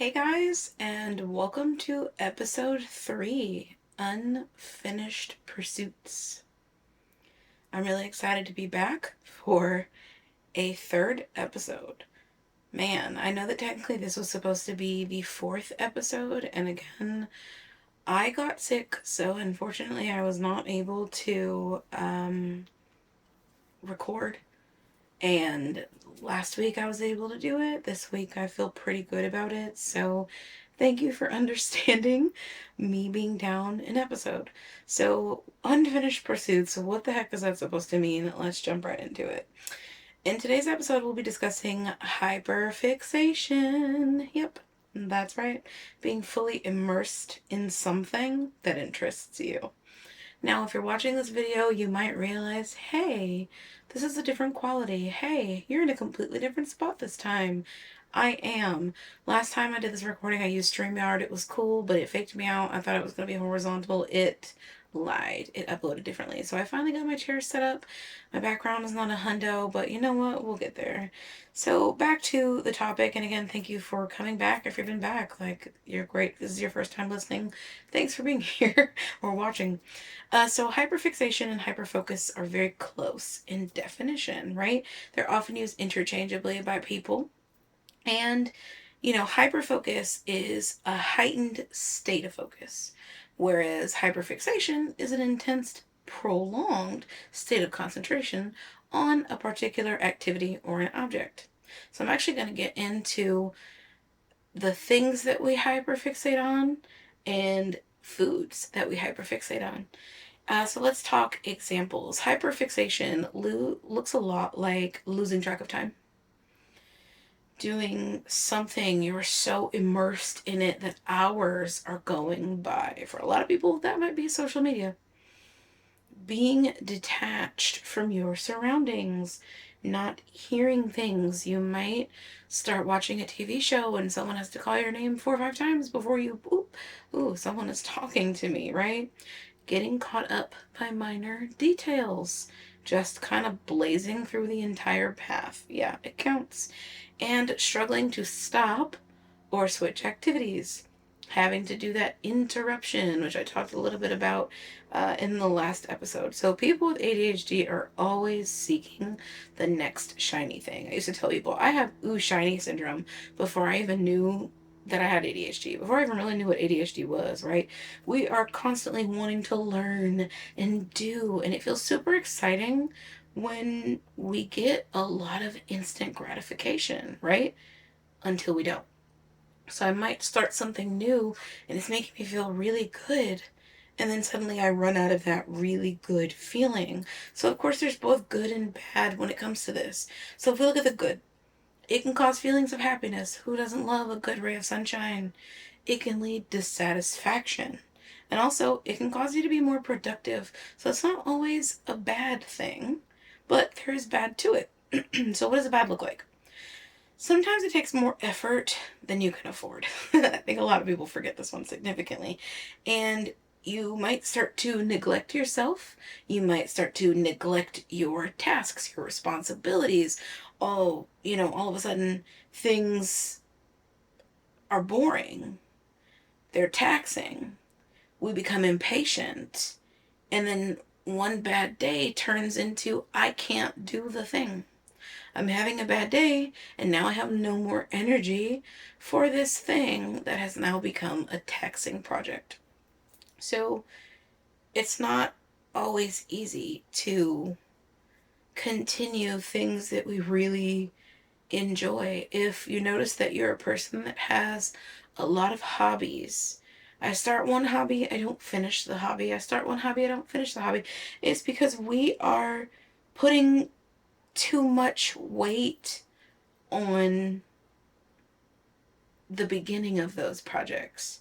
Hey guys, and welcome to episode 3, Unfinished Pursuits. I'm really excited to be back for a third episode. Man, I know that technically this was supposed to be the fourth episode, and again, I got sick, so unfortunately I was not able to record. And last week I was able to do it. This week I feel pretty good about it. So thank you for understanding me being down an episode. So, unfinished pursuits, what the heck is that supposed to mean? Let's jump right into it. In today's episode, we'll be discussing hyperfixation. Yep, that's right. Being fully immersed in something that interests you. Now, if you're watching this video, you might realize, hey, this is a different quality. Hey, you're in a completely different spot this time. I am. Last time I did this recording, I used StreamYard. It was cool, but it faked me out. I thought it was going to be horizontal. It lied. It uploaded differently. So I finally got my chair set up. My background is not a hundo, but you know what? We'll get there. So back to the topic. And again, thank you for coming back. If you've been back, like, you're great. This is your first time listening. Thanks for being here or watching. So hyperfixation and hyperfocus are very close in definition, right? They're often used interchangeably by people. And, hyperfocus is a heightened state of focus, whereas hyperfixation is an intense, prolonged state of concentration on a particular activity or an object. So I'm actually going to get into the things that we hyperfixate on and foods that we hyperfixate on. So let's talk examples. Hyperfixation looks a lot like losing track of time. Doing something, you're so immersed in it that hours are going by. For a lot of people, that might be social media. Being detached from your surroundings, not hearing things. You might start watching a TV show and someone has to call your name 4 or 5 times before you, ooh, someone is talking to me, right? Getting caught up by minor details, just kind of blazing through the entire path. Yeah, it counts. And struggling to stop or switch activities. Having to do that interruption, which I talked a little bit about in the last episode. So people with ADHD are always seeking the next shiny thing. I used to tell people I have ooh shiny syndrome before I even knew that I had ADHD, before I even really knew what ADHD was, right? We are constantly wanting to learn and do, and it feels super exciting when we get a lot of instant gratification, right? Until we don't. So I might start something new and it's making me feel really good. And then suddenly I run out of that really good feeling. So, of course, there's both good and bad when it comes to this. So, if we look at the good, it can cause feelings of happiness. Who doesn't love a good ray of sunshine? It can lead to satisfaction. And also, it can cause you to be more productive. So, it's not always a bad thing, but there is bad to it. So, what does a bad look like? Sometimes it takes more effort than you can afford. I think a lot of people forget this one significantly. And you might start to neglect yourself. You might start to neglect your tasks, your responsibilities. All of a sudden things are boring. They're taxing. We become impatient. And then one bad day turns into, I can't do the thing. I'm having a bad day, and now I have no more energy for this thing that has now become a taxing project. So it's not always easy to continue things that we really enjoy. If you notice that you're a person that has a lot of hobbies, I start one hobby, I don't finish the hobby. I start one hobby, I don't finish the hobby. It's because we are putting too much weight on the beginning of those projects.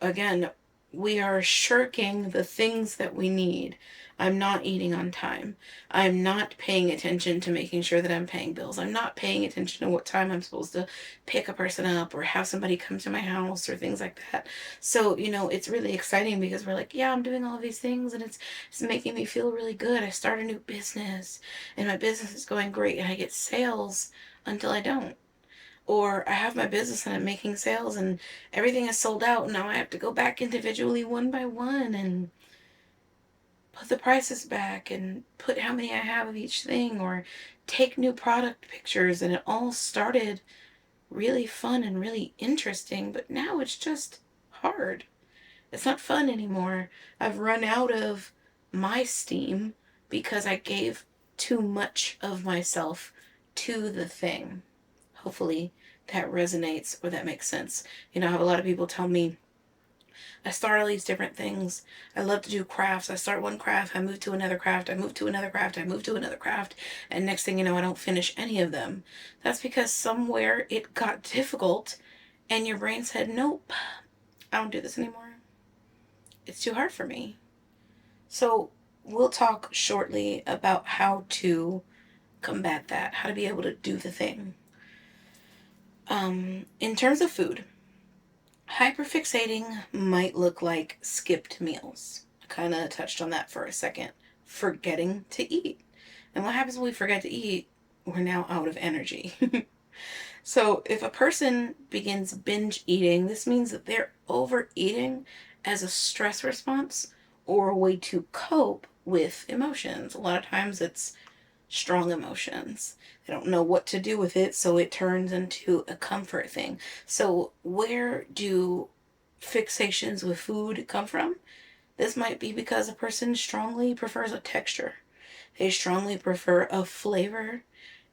Again, we are shirking the things that we need. I'm not eating on time. I'm not paying attention to making sure that I'm paying bills. I'm not paying attention to what time I'm supposed to pick a person up or have somebody come to my house or things like that. So, it's really exciting because we're like, yeah, I'm doing all of these things and it's making me feel really good. I start a new business and my business is going great and I get sales until I don't. Or I have my business and I'm making sales and everything is sold out. And now I have to go back individually one by one and put the prices back and put how many I have of each thing, or take new product pictures. And it all started really fun and really interesting, but now it's just hard. It's not fun anymore. I've run out of my steam because I gave too much of myself to the thing. Hopefully that resonates or that makes sense. You know, I have a lot of people tell me, I start all these different things. I love to do crafts. I start one craft, I move to another craft, I move to another craft, I move to another craft, and next thing you know, I don't finish any of them. That's because somewhere it got difficult and your brain said, nope, I don't do this anymore. It's too hard for me. So we'll talk shortly about how to combat that, how to be able to do the thing. In terms of food, hyperfixating might look like skipped meals. I kind of touched on that for a second. Forgetting to eat. And what happens when we forget to eat? We're now out of energy. So if a person begins binge eating, this means that they're overeating as a stress response or a way to cope with emotions. A lot of times it's strong emotions. They don't know what to do with it, so it turns into a comfort thing. So where do fixations with food come from? This might be because a person strongly prefers a texture. They strongly prefer a flavor.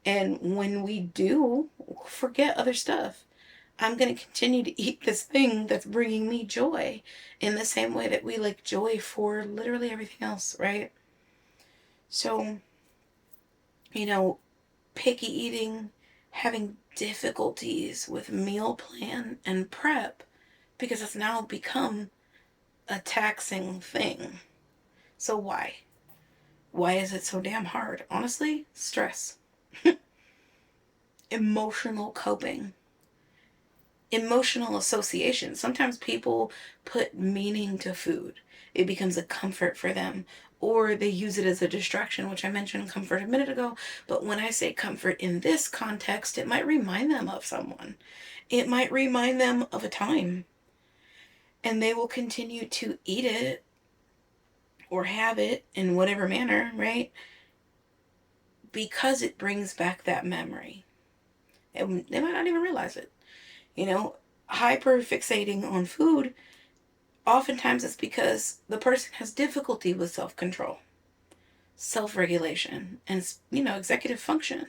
And when we do, we'll forget other stuff. I'm going to continue to eat this thing that's bringing me joy in the same way that we like joy for literally everything else, right? So, you know, picky eating, having difficulties with meal plan and prep because it's now become a taxing thing. So why? Why is it so damn hard? Honestly, stress. Emotional coping. Emotional association. Sometimes people put meaning to food. It becomes a comfort for them. Or they use it as a distraction, which I mentioned comfort a minute ago. But when I say comfort in this context, it might remind them of someone. It might remind them of a time. And they will continue to eat it or have it in whatever manner, right? Because it brings back that memory. And they might not even realize it. You know, hyper fixating on food, oftentimes it's because the person has difficulty with self-control, self-regulation, and, you know, executive function.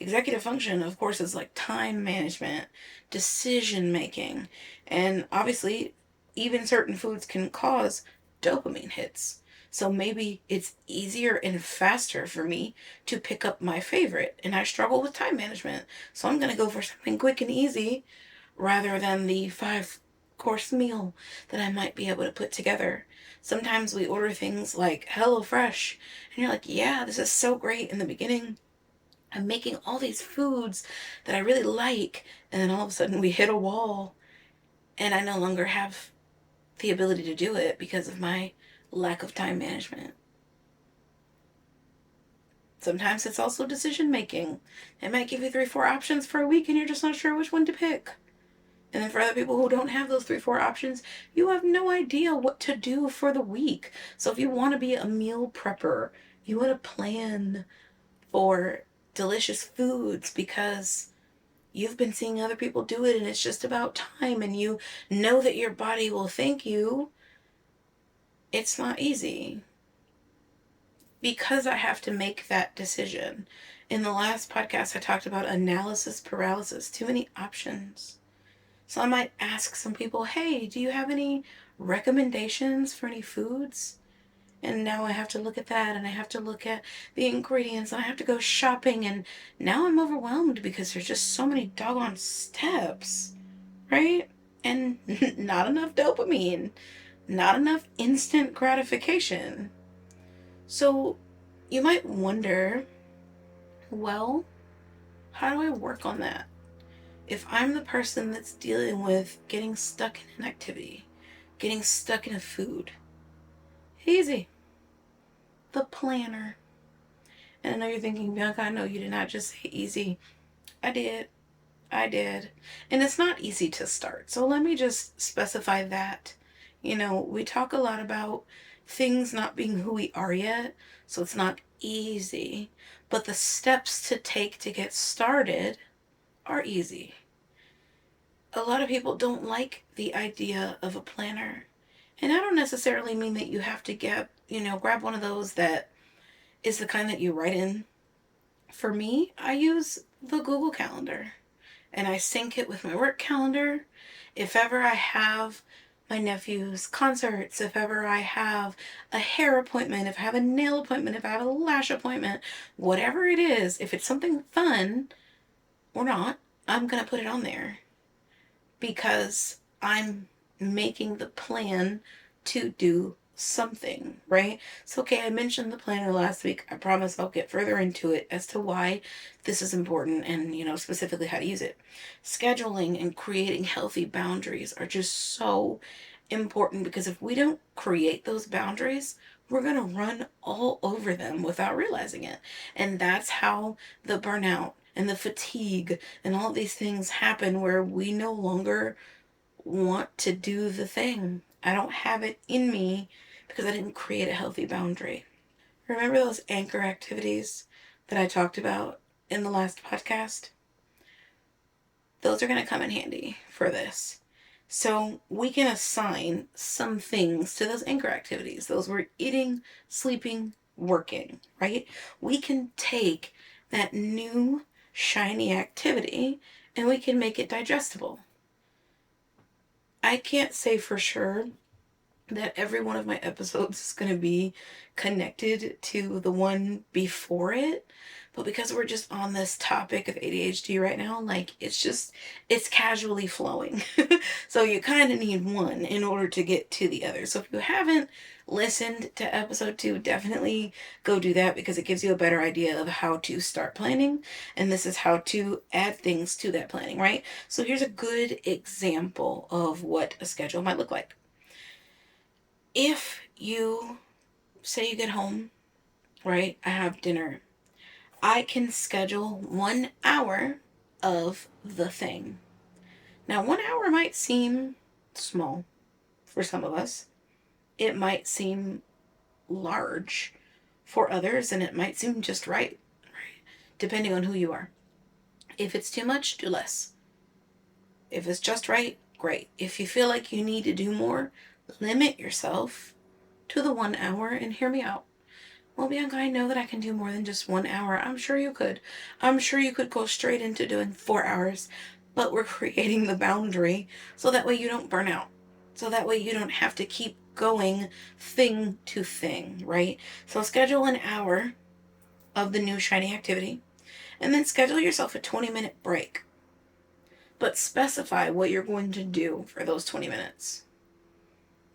Executive function, of course, is like time management, decision making, and obviously even certain foods can cause dopamine hits. So maybe it's easier and faster for me to pick up my favorite, and I struggle with time management. So I'm going to go for something quick and easy rather than the 5-course meal that I might be able to put together. Sometimes we order things like HelloFresh, and you're like, yeah, this is so great in the beginning. I'm making all these foods that I really like, and then all of a sudden we hit a wall, and I no longer have the ability to do it because of my lack of time management. Sometimes it's also decision making. They might give you 3-4 options for a week, and you're just not sure which one to pick. And then for other people who don't have those 3-4 options, you have no idea what to do for the week. So if you want to be a meal prepper, you want to plan for delicious foods because you've been seeing other people do it and it's just about time and you know that your body will thank you. It's not easy because I have to make that decision. In the last podcast, I talked about analysis paralysis, too many options. So I might ask some people, hey, do you have any recommendations for any foods? And now I have to look at that and I have to look at the ingredients and I have to go shopping. And now I'm overwhelmed because there's just so many doggone steps, right? And not enough dopamine, not enough instant gratification. So you might wonder, well, how do I work on that? If I'm the person that's dealing with getting stuck in an activity, getting stuck in a food, easy. The planner. And I know you're thinking, Bianca, I know you did not just say easy. I did. I did. And it's not easy to start. So let me just specify that. We talk a lot about things not being who we are yet, so it's not easy. But the steps to take to get started are easy. A lot of people don't like the idea of a planner. And I don't necessarily mean that you have to grab one of those that is the kind that you write in. For me, I use the Google Calendar and I sync it with my work calendar. If ever I have my nephew's concerts, if ever I have a hair appointment, if I have a nail appointment, if I have a lash appointment, whatever it is, if it's something fun or not, I'm going to put it on there because I'm making the plan to do something, right? So, okay, I mentioned the planner last week. I promise I'll get further into it as to why this is important and, specifically how to use it. Scheduling and creating healthy boundaries are just so important because if we don't create those boundaries, we're going to run all over them without realizing it. And that's how the burnout and the fatigue and all these things happen, where we no longer want to do the thing. I don't have it in me because I didn't create a healthy boundary. Remember those anchor activities that I talked about in the last podcast? Those are going to come in handy for this. So we can assign some things to those anchor activities. Those were eating, sleeping, working, right? We can take that new shiny activity and we can make it digestible. I can't say for sure that every one of my episodes is going to be connected to the one before it, but because we're just on this topic of ADHD right now, it's casually flowing. So you kind of need one in order to get to the other. So if you haven't listened to episode 2, definitely go do that because it gives you a better idea of how to start planning, and this is how to add things to that planning, right? So here's a good example of what a schedule might look like. If you say you get home, right? I have dinner. I can schedule 1 hour of the thing. Now, 1 hour might seem small for some of us. It might seem large for others, and it might seem just right, depending on who you are. If it's too much, do less. If it's just right, great. If you feel like you need to do more, limit yourself to the 1 hour and hear me out. Well, Bianca, I know that I can do more than just 1 hour. I'm sure you could. I'm sure you could go straight into doing 4 hours, but we're creating the boundary so that way you don't burn out. So that way you don't have to keep going thing to thing, right? So schedule an hour of the new shiny activity and then schedule yourself a 20-minute break. But specify what you're going to do for those 20 minutes.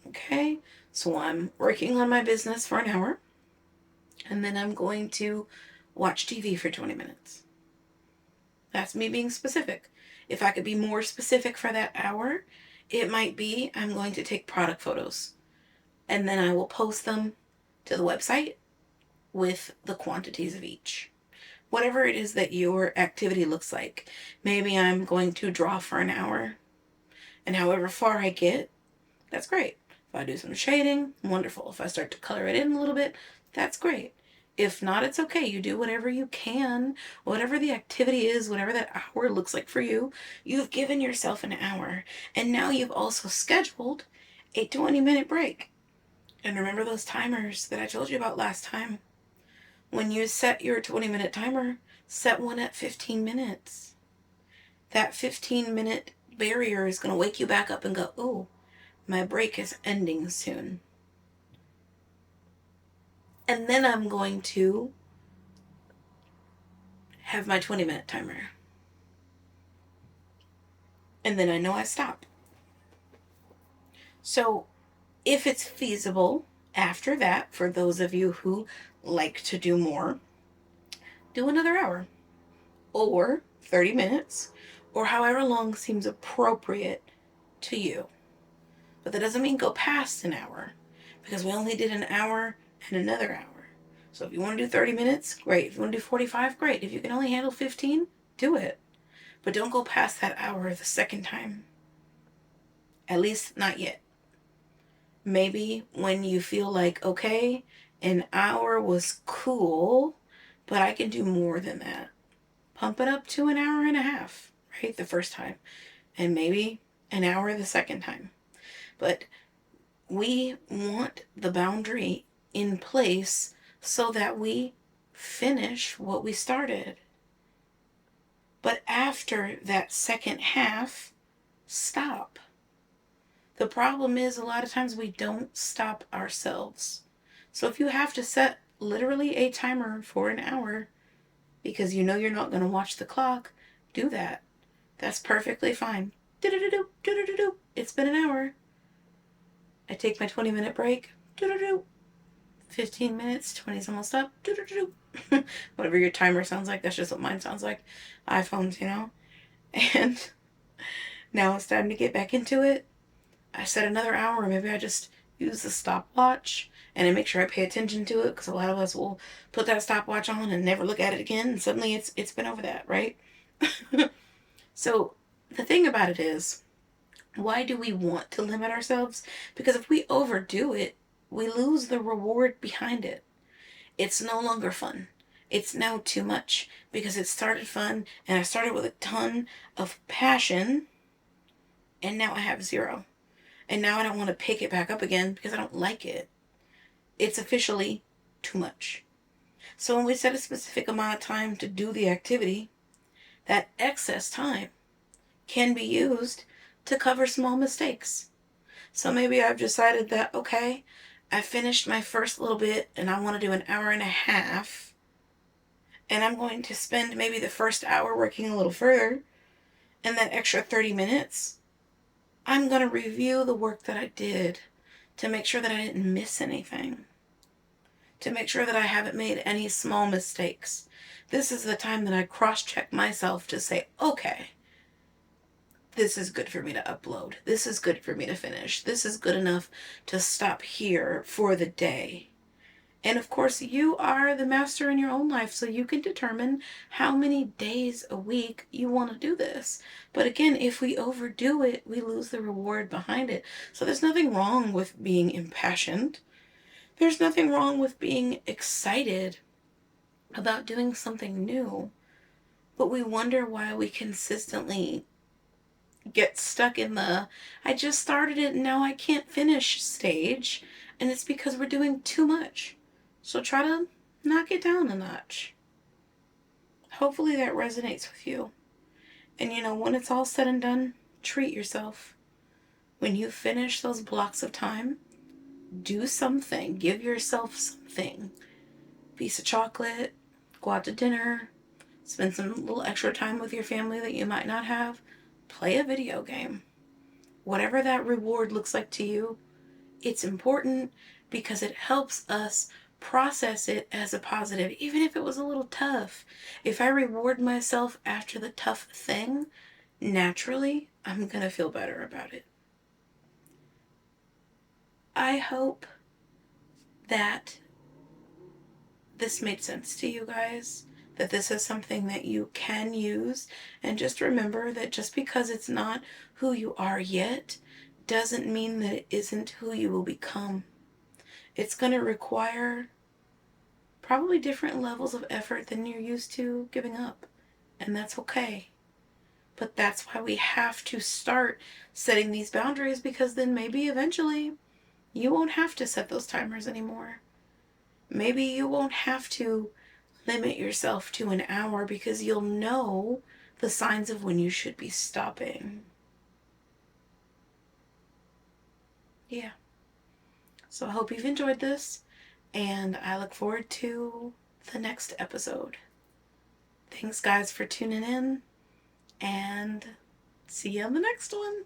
Okay? So I'm working on my business for an hour. And then I'm going to watch TV for 20 minutes. That's me being specific. If I could be more specific for that hour, it might be I'm going to take product photos. And then I will post them to the website with the quantities of each. Whatever it is that your activity looks like. Maybe I'm going to draw for an hour. And however far I get, that's great. If I do some shading, wonderful. If I start to color it in a little bit, that's great. If not, it's okay. You do whatever you can, whatever the activity is, whatever that hour looks like for you. You've given yourself an hour. And now you've also scheduled a 20-minute break. And remember those timers that I told you about last time? When you set your 20-minute timer, set one at 15 minutes. That 15-minute barrier is going to wake you back up and go, oh, my break is ending soon. And then I'm going to have my 20-minute timer. And then I know I stop. So if it's feasible after that, for those of you who like to do more, do another hour or 30 minutes or however long seems appropriate to you. But that doesn't mean go past an hour, because we only did an hour and another hour. So if you want to do 30 minutes, great. If you want to do 45, great. If you can only handle 15, do it. But don't go past that hour the second time. At least not yet. Maybe when you feel like, okay, an hour was cool, but I can do more than that. Pump it up to an hour and a half, right? The first time. And maybe an hour the second time. But we want the boundary in place so that we finish what we started. But after that second half, stop. The problem is a lot of times we don't stop ourselves. So if you have to set literally a timer for an hour because you know you're not going to watch the clock, do that. That's perfectly fine. Do-do-do-do, do-do-do-do. It's been an hour. I take my 20-minute break. Do-do-do. 15 minutes, 20's almost up. Do-do-do-do. Whatever your timer sounds like, that's just what mine sounds like. iPhones, you know. And now it's time to get back into it. I set another hour, or maybe I just use the stopwatch and I make sure I pay attention to it, because a lot of us will put that stopwatch on and never look at it again, and suddenly it's been over that, right? So the thing about it is, why do we want to limit ourselves? Because if we overdo it, we lose the reward behind it. It's no longer fun. It's now too much, because it started fun and I started with a ton of passion, and now I have zero. And now I don't want to pick it back up again because I don't like it. It's officially too much. So when we set a specific amount of time to do the activity, that excess time can be used to cover small mistakes. So maybe I've decided that, okay, I finished my first little bit and I want to do an hour and a half. And I'm going to spend maybe the first hour working a little further, and that extra 30 minutes, I'm going to review the work that I did to make sure that I didn't miss anything, to make sure that I haven't made any small mistakes. This is the time that I cross-check myself to say, okay, this is good for me to upload. This is good for me to finish. This is good enough to stop here for the day. And of course, you are the master in your own life, so you can determine how many days a week you want to do this. But again, if we overdo it, we lose the reward behind it. So there's nothing wrong with being impassioned. There's nothing wrong with being excited about doing something new. But we wonder why we consistently get stuck in the, I just started it and now I can't finish stage. And it's because we're doing too much. So try to knock it down a notch. Hopefully that resonates with you. And you know, when it's all said and done, treat yourself. When you finish those blocks of time, do something. Give yourself something. Piece of chocolate, go out to dinner, spend some little extra time with your family that you might not have, play a video game. Whatever that reward looks like to you, it's important because it helps us process it as a positive, even if it was a little tough. If I reward myself after the tough thing, naturally, I'm going to feel better about it. I hope that this made sense to you guys, that this is something that you can use. And just remember that just because it's not who you are yet, doesn't mean that it isn't who you will become. It's going to require probably different levels of effort than you're used to giving up. And that's okay. But that's why we have to start setting these boundaries, because then maybe eventually you won't have to set those timers anymore. Maybe you won't have to limit yourself to an hour, because you'll know the signs of when you should be stopping. Yeah. So I hope you've enjoyed this, and I look forward to the next episode. Thanks, guys, for tuning in, and see you on the next one.